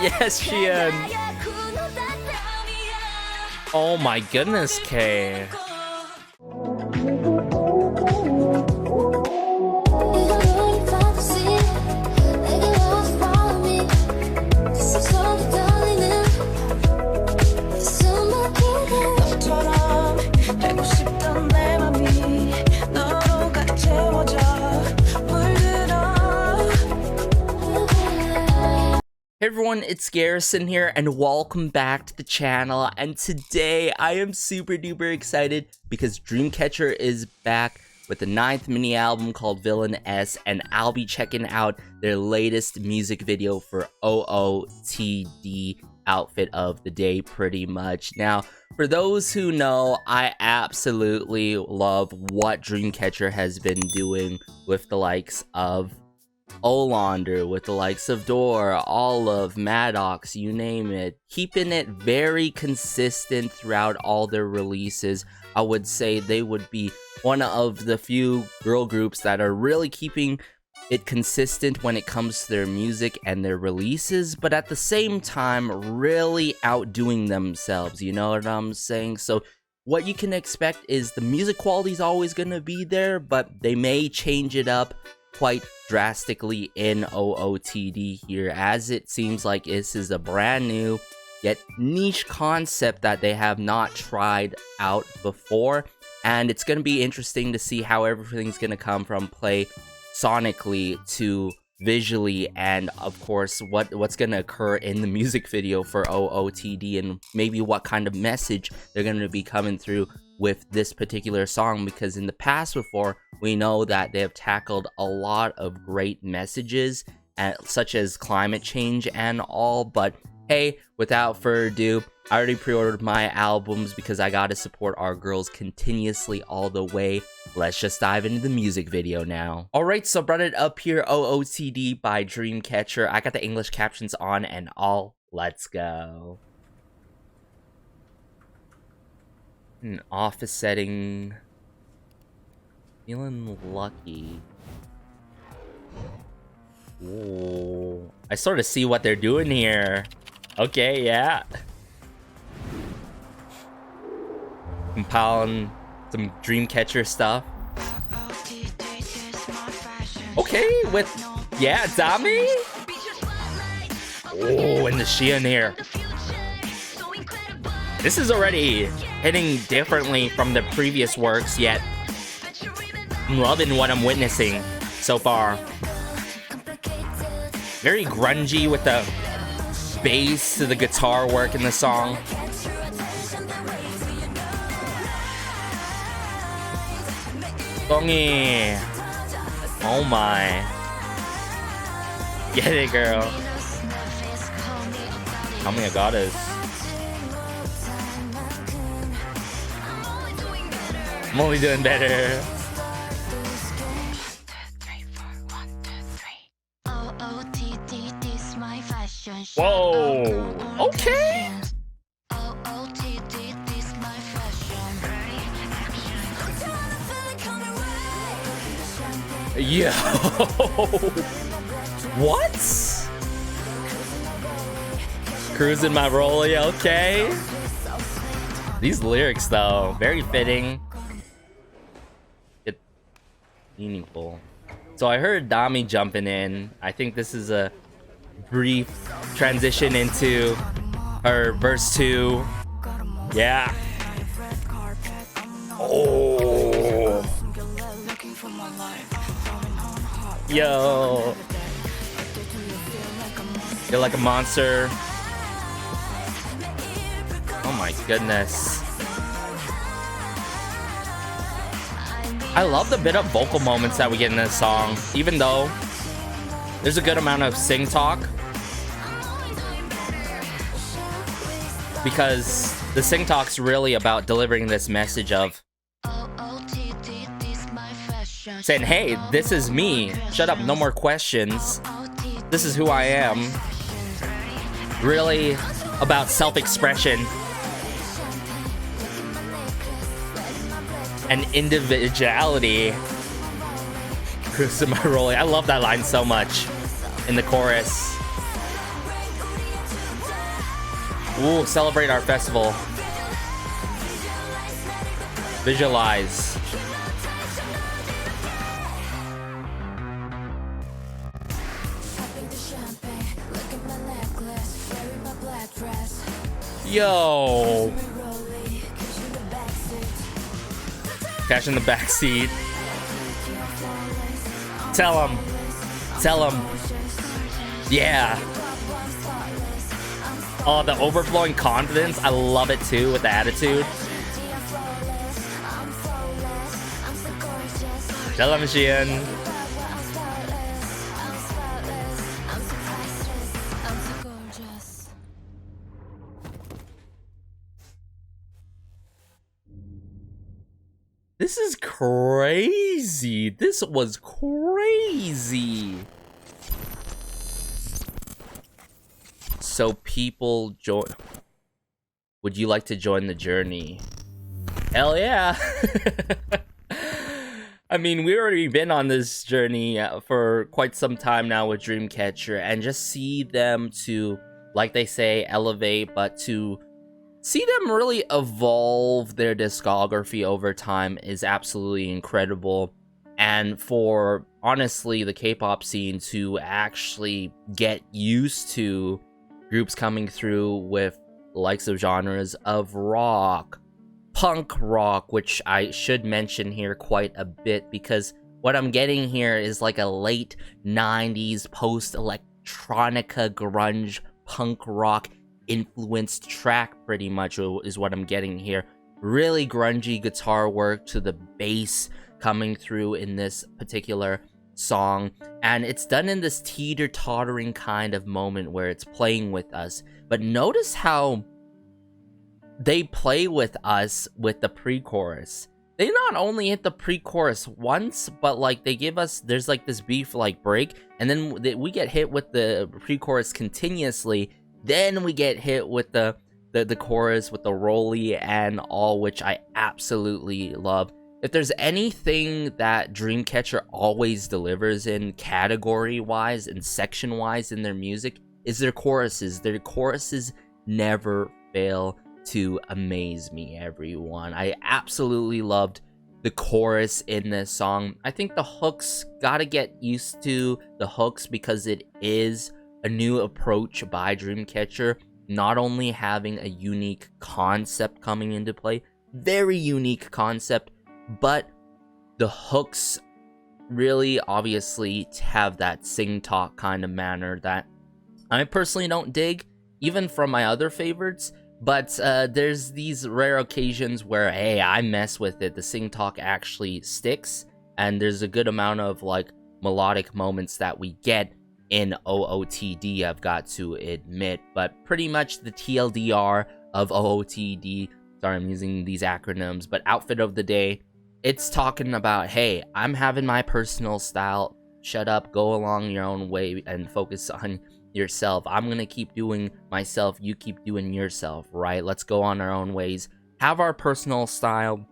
Yes, Shion. Oh my goodness, Kay. Hey everyone, it's Garrison here and welcome back to the channel, and today I am super duper excited because Dreamcatcher is back with the 9th mini album called Villain S, and I'll be checking out their latest music video for OOTD outfit of the day pretty much. Now, for those who know, I absolutely love what Dreamcatcher has been doing with the likes of Olander, with the likes of Door, Olive, Maddox, you name it. Keeping it very consistent throughout all their releases. I would say they would be one of the few girl groups that are really keeping it consistent when it comes to their music and their releases, but at the same time really outdoing themselves, you know what I'm saying? So what you can expect is the music quality is always going to be there, but they may change it up quite drastically in OOTD here, as it seems like this is a brand new yet niche concept that they have not tried out before, and it's going to be interesting to see how everything's going to come from play sonically to visually, and of course what's going to occur in the music video for OOTD, and maybe what kind of message they're going to be coming through with this particular song, because in the past before we know that they have tackled a lot of great messages such as climate change and all. But hey, without further ado, I already pre-ordered my albums because I gotta support our girls continuously all the way. Let's just dive into the music video now. Alright, so brought it up here, OOTD by Dreamcatcher. I got the English captions on and all. Let's go. An office setting. Feeling lucky. Ooh. I sort of see what they're doing here. Okay, yeah. Compiling some Dreamcatcher stuff. Okay, with, yeah, aadimy? Oh, and the Shaina here. This is already hitting differently from the previous works, yet I'm loving what I'm witnessing so far. Very grungy with the bass to the guitar work in the song. Bongy. Oh my. Get it, girl. Tell me a goddess. I'm only doing better. Whoa. Okay. Yo. What? Cruising my rollie, okay. These lyrics though, very fitting. Meaningful. So I heard aadimy jumping in. I think this is a brief transition into her verse 2. Yeah. Oh. Yo. You're like a monster. Oh my goodness. I love the bit of vocal moments that we get in this song, even though there's a good amount of sing talk, because the sing talk's really about delivering this message of saying, hey, this is me, shut up, no more questions, this is who I am. Really about self-expression and individuality. Cruising my rollie. I love that line so much in the chorus. Ooh, celebrate our festival. Visualize. Yo. Cash in the backseat. Tell him. Tell him. Yeah. Oh, the overflowing confidence. I love it too with the attitude. Tell him, Xian. This is crazy. This was crazy. So people join. Would you like to join the journey? Hell yeah. I mean, we've already been on this journey for quite some time now with Dreamcatcher, and just see them to, like they say, elevate, but to see them really evolve their discography over time is absolutely incredible. And for, honestly, the K-pop scene to actually get used to groups coming through with the likes of genres of rock, punk rock, which I should mention here quite a bit, because what I'm getting here is like a late 90s post-electronica grunge punk rock influenced track, pretty much is what I'm getting here. Really grungy guitar work to the bass coming through in this particular song, and it's done in this teeter-tottering kind of moment where it's playing with us. But notice how they play with us with the pre-chorus. They not only hit the pre-chorus once, but like they give us, there's like this beef like break, and then we get hit with the pre-chorus continuously. Then we get hit with the chorus with the rolly and all, which I absolutely love. If there's anything that Dreamcatcher always delivers in category-wise and section-wise in their music, is their choruses. Their choruses never fail to amaze me, everyone. I absolutely loved the chorus in this song. I think the hooks, gotta get used to the hooks, because it is a new approach by Dreamcatcher, not only having a unique concept coming into play, very unique concept, but the hooks really obviously have that sing-talk kind of manner that I personally don't dig, even from my other favorites. But there's these rare occasions where, hey, I mess with it. The sing-talk actually sticks, and there's a good amount of like melodic moments that we get in OOTD, I've got to admit. But pretty much the TLDR of OOTD, sorry I'm using these acronyms, but outfit of the day, it's talking about, hey, I'm having my personal style, shut up, go along your own way and focus on yourself. I'm gonna keep doing myself, you keep doing yourself, right? Let's go on our own ways, have our personal style,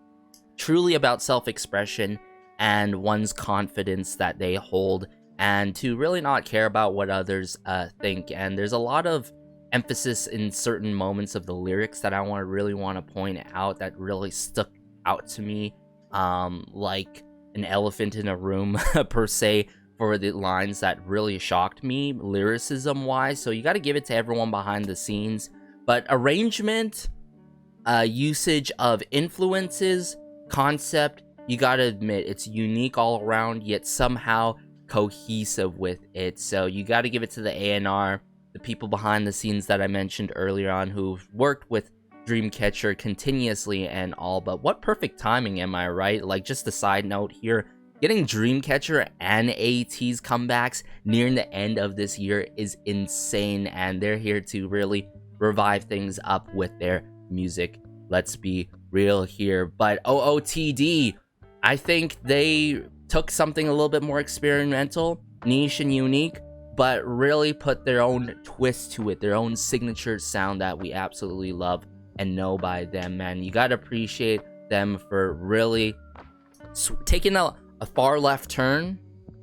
truly about self-expression and one's confidence that they hold, and to really not care about what others think. And there's a lot of emphasis in certain moments of the lyrics that I really want to point out that really stuck out to me, like an elephant in a room per se, for the lines that really shocked me lyricism wise. So you got to give it to everyone behind the scenes. But arrangement, usage of influences, concept, you got to admit it's unique all around, yet somehow cohesive with it. So you got to give it to the A&R, the people behind the scenes that I mentioned earlier on, who've worked with Dreamcatcher continuously and all. But what perfect timing, am I right? Like, just a side note here, getting Dreamcatcher and AT's comebacks near the end of this year is insane, and they're here to really revive things up with their music. Let's be real here. But OOTD, I think they took something a little bit more experimental, niche and unique, but really put their own twist to it, their own signature sound that we absolutely love and know by them, man. You gotta appreciate them for really taking a far left turn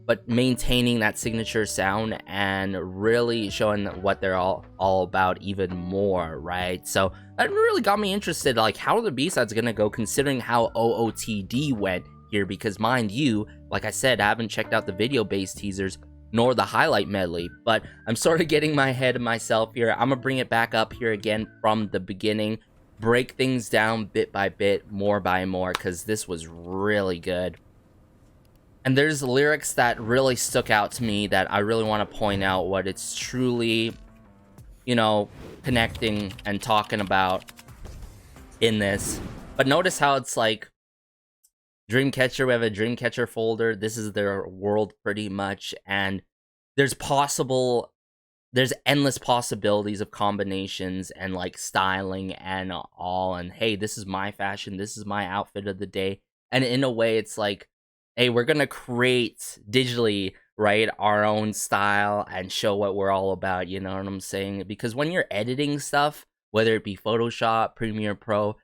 but maintaining that signature sound and really showing what they're all about even more, right? So that really got me interested, like, how are the B-sides gonna go considering how OOTD went here? Because mind you, like I said, I haven't checked out the video-based teasers nor the highlight medley, but I'm sort of getting my head of myself here. I'm gonna bring it back up here again from the beginning, break things down bit by bit, more by more, because this was really good. And there's lyrics that really stuck out to me that I really want to point out what it's truly, you know, connecting and talking about in this. But notice how it's like Dreamcatcher, we have a Dreamcatcher folder. This is their world pretty much, and there's endless possibilities of combinations and like styling and all, and hey, this is my fashion, this is my outfit of the day. And in a way, it's like, hey, we're gonna create digitally, right, our own style and show what we're all about, you know what I'm saying? Because when you're editing stuff, whether it be Photoshop, Premiere Pro,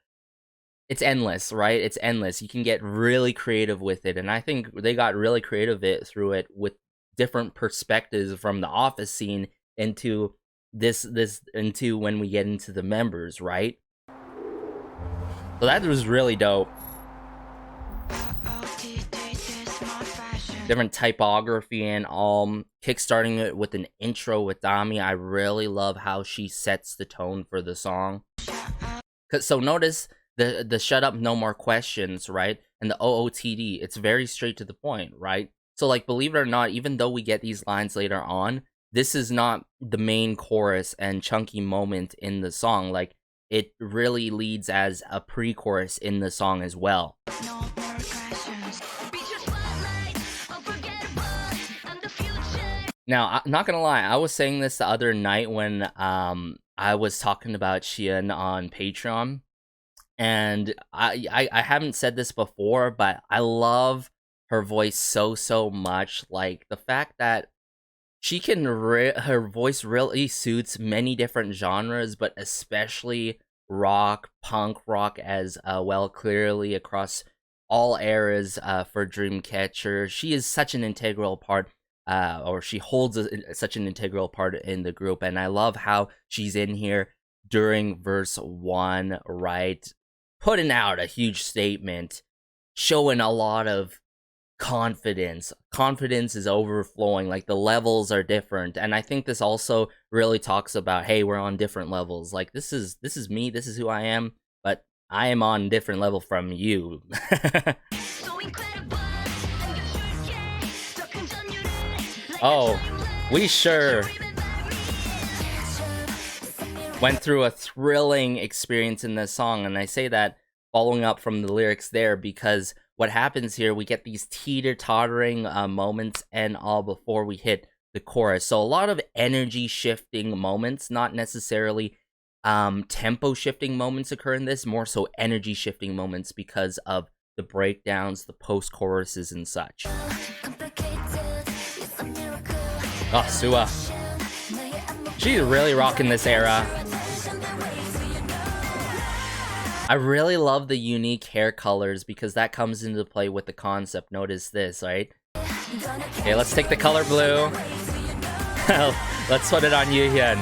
it's endless, right? It's endless. You can get really creative with it, and I think they got really creative through it with different perspectives from the office scene into this into when we get into the members, right? So that was really dope. Different typography and all, kickstarting it with an intro with Dami. I really love how she sets the tone for the song. So notice the shut up, no more questions, right? And the OOTD, it's very straight to the point, right? So like, believe it or not, even though we get these lines later on, this is not the main chorus and chunky moment in the song. Like, it really leads as a pre-chorus in the song as well. Now, I'm not gonna lie, I was saying this the other night when I was talking about Shaina on Patreon, and I haven't said this before, but I love her voice so much. Like, the fact that she can her voice really suits many different genres, but especially rock, punk rock as well, clearly across all eras for Dreamcatcher. She is such an integral part, or she holds such an integral part in the group, and I love how she's in here during verse 1, right? Putting out a huge statement, showing a lot of confidence. Confidence is overflowing, like the levels are different, and I think this also really talks about, hey, we're on different levels. Like, this is me, this is who I am, but I am on a different level from you. Oh, we sure went through a thrilling experience in this song, and I say that following up from the lyrics there, because what happens here, we get these teeter-tottering moments and all before we hit the chorus. So a lot of energy shifting moments, not necessarily tempo shifting moments occur in this, more so energy shifting moments because of the breakdowns, the post-choruses and such. Oh, Sua. She's really rocking this era. I really love the unique hair colors because that comes into play with the concept. Notice this, right? Okay, let's take the color blue. Let's put it on you, Yann.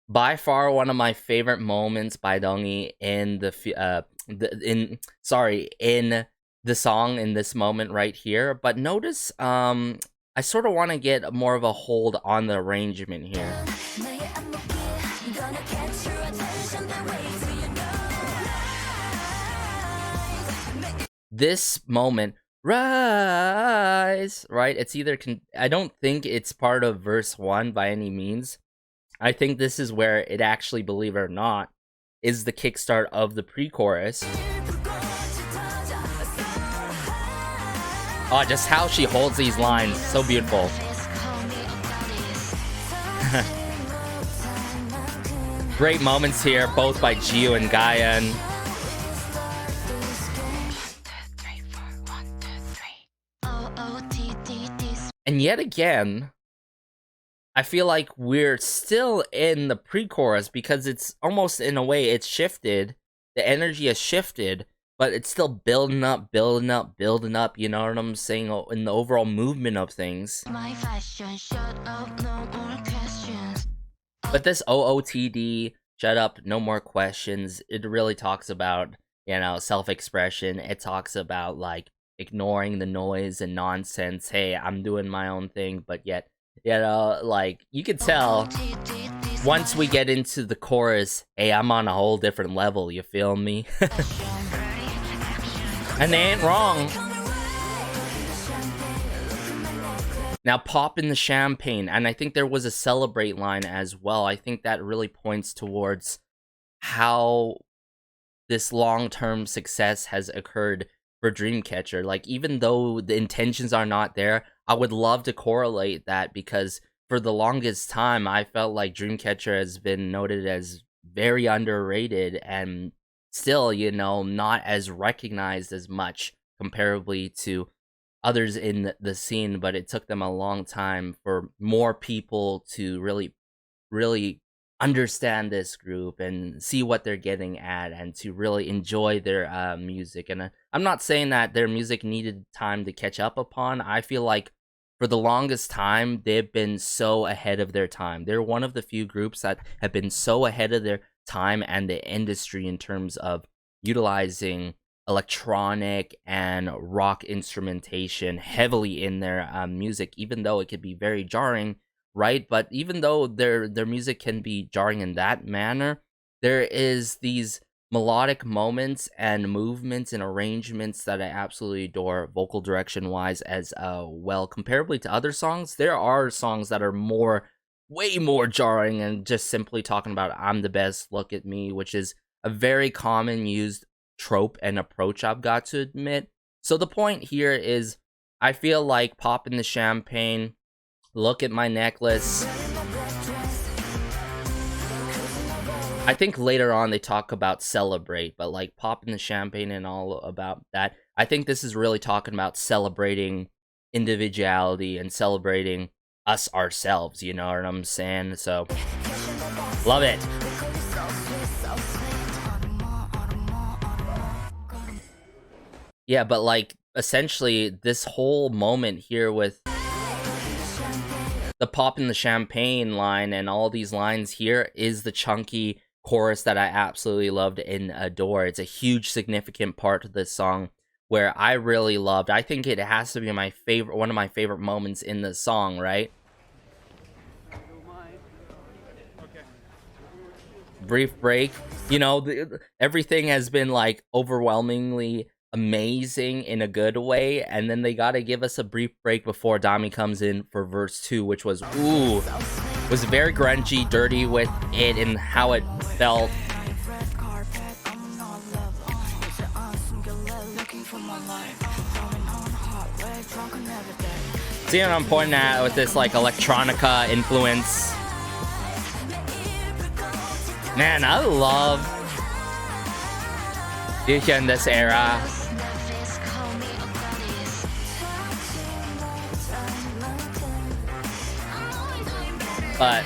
By far one of my favorite moments by Dongi in the song, in this moment right here. But notice I sort of want to get more of a hold on the arrangement here. This moment, rise, right? It's either I don't think it's part of verse 1 by any means. I think this is where it actually, believe it or not, is the kickstart of the pre-chorus. Oh, just how she holds these lines, so beautiful. Great moments here, both by Gio and Gayan. And yet again, I feel like we're still in the pre-chorus because it's almost, in a way, it's shifted. The energy has shifted, but it's still building up, building up, building up, you know what I'm saying, in the overall movement of things. My fashion, shut up, no more questions. But this OOTD, shut up, no more questions, it really talks about, you know, self-expression. It talks about, like, ignoring the noise and nonsense. Hey, I'm doing my own thing, but yet, you know, like, you could tell once we get into the chorus, hey, I'm on a whole different level, you feel me? And they ain't wrong. Now, pop in the champagne, and I think there was a celebrate line as well. I think that really points towards how this long-term success has occurred for Dreamcatcher. Like, even though the intentions are not there, I would love to correlate that, because for the longest time, I felt like Dreamcatcher has been noted as very underrated and still, you know, not as recognized as much comparably to others in the scene, but it took them a long time for more people to really understand this group and see what they're getting at and to really enjoy their music. And I'm not saying that their music needed time to catch up upon. I feel like for the longest time, they've been so ahead of their time. They're one of the few groups that have been so ahead of their time and the industry in terms of utilizing electronic and rock instrumentation heavily in their music, even though it could be very jarring, right? But even though their music can be jarring in that manner, there is these melodic moments and movements and arrangements that I absolutely adore, vocal direction wise as well. Comparably to other songs, there are songs that are way more jarring and just simply talking about I'm the best, look at me, which is a very common used trope and approach, I've got to admit. So the point here is, I feel like pop in the champagne, look at my necklace. I think later on they talk about celebrate, but like pop in the champagne and all about that. I think this is really talking about celebrating individuality and celebrating us ourselves, you know what I'm saying? So, love it. Yeah, but like, essentially, this whole moment here with the pop in the champagne line and all these lines here is the chunky chorus that I absolutely loved and adore. It's a huge, significant part of this song where I really loved. I think it has to be my favorite, one of my favorite moments in the song, right? Brief break. You know, everything has been like overwhelmingly amazing in a good way, and then they gotta give us a brief break before Dami comes in for verse 2, which was was very grungy, dirty with it and how it felt. See what I'm pointing at with this like electronica influence? Man, I love in this era. But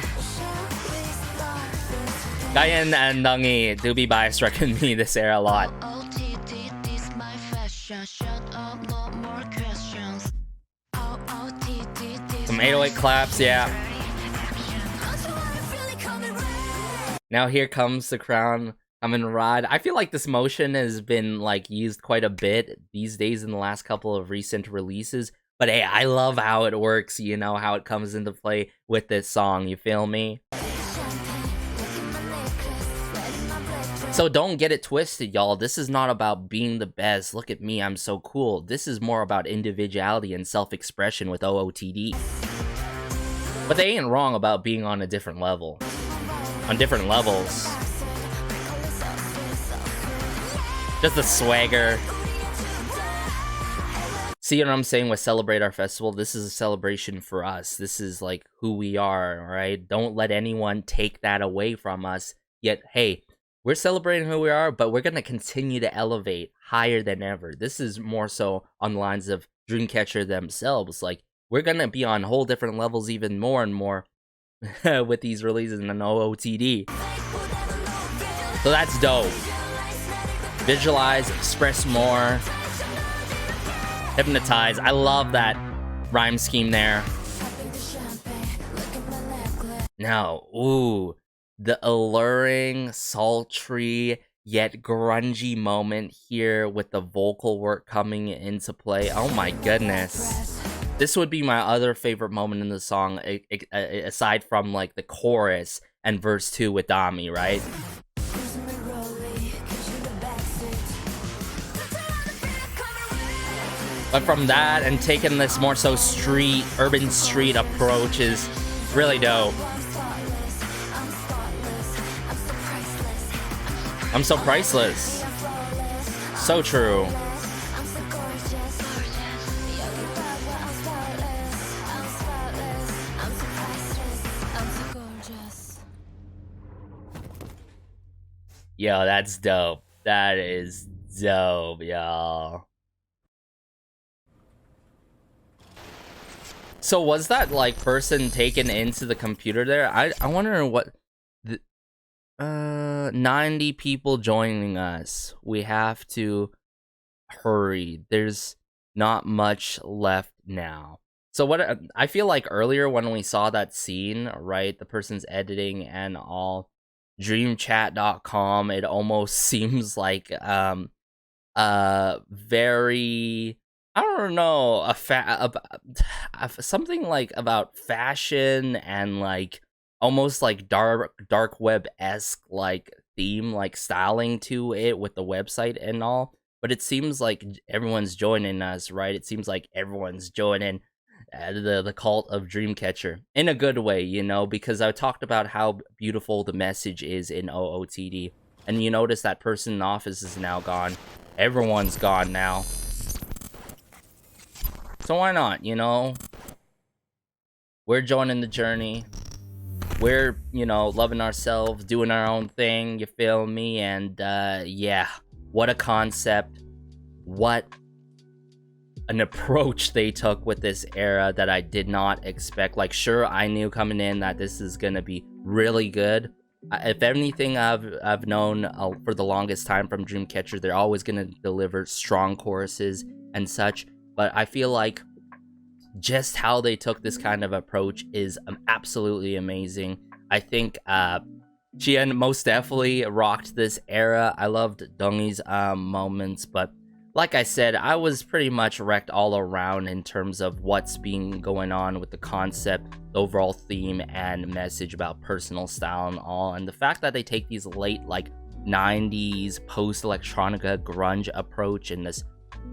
Yann and Nungi do be biased reckon me this era a lot. Some 808 claps, yeah. Now here comes the crown. I'm in Rod. I feel like this motion has been like used quite a bit these days in the last couple of recent releases. But hey, I love how it works, you know, how it comes into play with this song, you feel me? So don't get it twisted, y'all. This is not about being the best. Look at me, I'm so cool. This is more about individuality and self-expression with OOTD. But they ain't wrong about being on a different level. On different levels. Just the swagger. See what I'm saying with Celebrate Our Festival? This is a celebration for us. This is like who we are, alright? Don't let anyone take that away from us. Yet, hey, we're celebrating who we are, but we're going to continue to elevate higher than ever. This is more so on the lines of Dreamcatcher themselves. Like, we're going to be on whole different levels even more and more with these releases in an OOTD. So that's dope. Visualize, express more, hypnotize. I love that rhyme scheme there. Now, ooh, the alluring, sultry, yet grungy moment here with the vocal work coming into play. Oh my goodness. This would be my other favorite moment in the song, aside from like the chorus and verse 2 with Dami, right? But from that and taking this more so street, urban street approach is really dope. I'm so priceless. So true. Yo, that's dope. That is dope, y'all. So was that like person taken into the computer there? I wonder what the 90 people joining us. We have to hurry. There's not much left now. So what I feel like earlier when we saw that scene, right, the person's editing and all, dreamchat.com, it almost seems like very, I don't know, something like about fashion and like almost like dark web-esque like theme, like styling to it with the website and all. But it seems like everyone's joining us, right? It seems like everyone's joining the cult of Dreamcatcher in a good way, you know, because I talked about how beautiful the message is in Ootd, and you notice that person in office is now gone. Everyone's gone now. So why not, you know? We're joining the journey. We're, you know, loving ourselves, doing our own thing, you feel me? And yeah, what a concept. What an approach they took with this era that I did not expect. Like, sure, I knew coming in that this is gonna be really good. If anything, I've known for the longest time from Dreamcatcher, they're always gonna deliver strong choruses and such. But I feel like just how they took this kind of approach is absolutely amazing. I think Jian most definitely rocked this era. I loved Dongi's moments, but like I said, I was pretty much wrecked all around in terms of what's been going on with the concept, the overall theme, and message about personal style and all. And the fact that they take these late, like, 90s post-electronica grunge approach and this,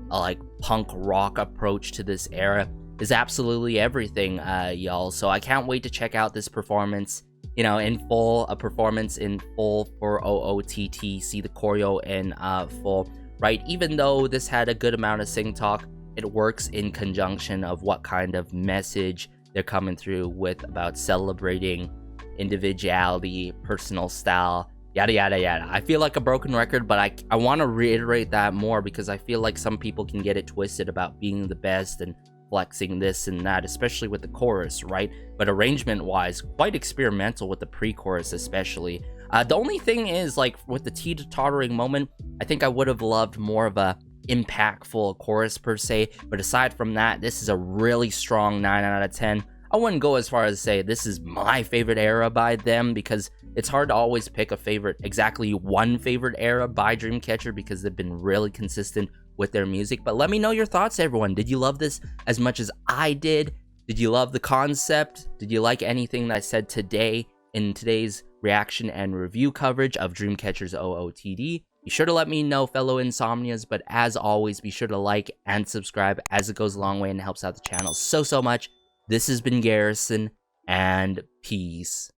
like, punk rock approach to this era is absolutely everything, y'all. So I can't wait to check out this performance, you know, in full, a performance in full for OOTT, see the choreo in full. Right, even though this had a good amount of sing talk, it works in conjunction of what kind of message they're coming through with about celebrating individuality, personal style, yada yada yada. I feel like a broken record, but I want to reiterate that more because I feel like some people can get it twisted about being the best and flexing this and that, especially with the chorus, right? But arrangement wise, quite experimental with the pre-chorus especially. The only thing is, like, with the teeter-tottering moment, I think I would have loved more of a impactful chorus per se, but aside from that, this is a really strong 9 out of 10. I wouldn't go as far as to say this is my favorite era by them, because it's hard to always pick a favorite, exactly one favorite era by Dreamcatcher, because they've been really consistent with their music. But let me know your thoughts, everyone. Did you love this as much as I did? Did you love the concept? Did you like anything that I said today in today's reaction and review coverage of Dreamcatcher's OOTD? Be sure to let me know, fellow insomnias, but as always, be sure to like and subscribe, as it goes a long way and helps out the channel so much. This has been Garrison, and peace.